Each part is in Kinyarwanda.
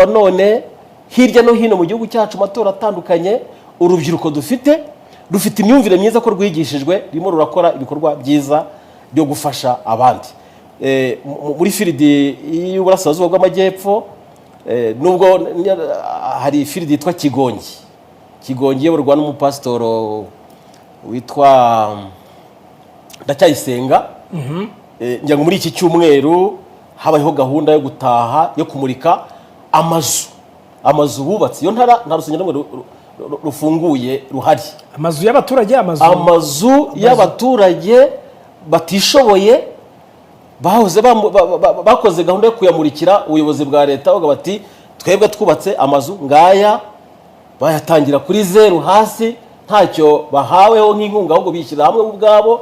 none hirya no hino mu gihugu cyacu matora atandukanye urubyiruko rufite imyumvire myiza ko rwigishijwe rimo rurakora ibikorwa byiza byo gufasha abandi muri firidi y'uburasirazuba bw'amajyepfo nubwo hari firidi yitwa Kigongi iyoborwa n'umupasitoro witwa Ndacyayisenga ngira ngo muri iki cyumweru habayeho gahunda yo gutaha yo kumurika amazu bubatse iyo nta rusengero rumwe rufunguye ruhari amazu y'abaturage amazu y'abaturage batishoboye bakoze gahunda yo kuyamurikira ubuyobozi bwa leta bavuga bati twebwe twubatse amazu ngaya bayatangira kuri zeru hasi ntacyo bahaweho nk'inkunga ahubwo bishyira hamwe ubwabo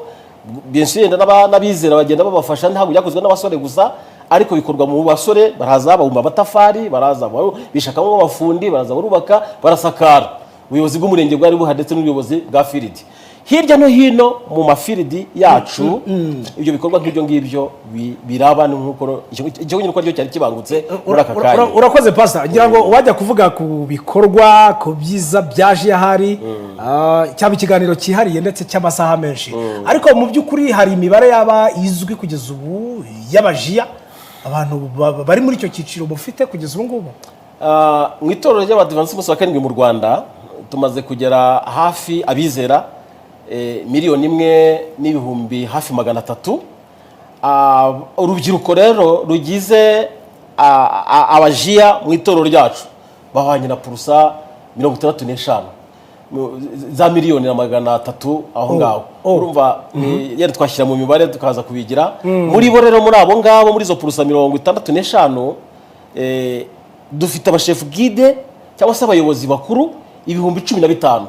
benshi n'abizera bagenda babafasha ntabwo byakozwe n'abasore gusa ariko bikorwa mu basore baraza babumba amatafari baraza bishakamo abafundi baraza barubaka barasakara ubuyobozi bw'umurenge bwari buhari ndetse n'ubuyobozi bwa firidi hirya no hino mu mafiridi yacu ibyo bikorwa nk'ibyo ngibyo biraba nk'uko icyo nyine uko aricyo cyari kibangutse muri aka kanya. Urakoze pastor, ngira ngo wajya kuvuga ku bikorwa ku byiza byaje ahari cyaba ikiganiro cyihariye ndetse cy'amasaha menshi, ariko mu by'ukuri hari imibare yaba izwi kugeza ubu y'abajiya abantu bari muri icyo cyiciro mufite kugeza ubu ngubu. Mu itorero ry'Abadivantisiti b'umunsi wa karindwi mu Rwanda tumaze kugera hafi abizera 1,000,000 hafi 300. Urubyiruko rero rugize abajiya mu itorero ryacu bahwanye na purusa 65 za miliyoni na 300 aho ngaho. Urumva yari twashyira mu mibare tukaza kubigira muri bo rero muri abo ngabo muri zo purusa 65 dufite abashefu guide cyangwa se abayobozi bakuru 15,000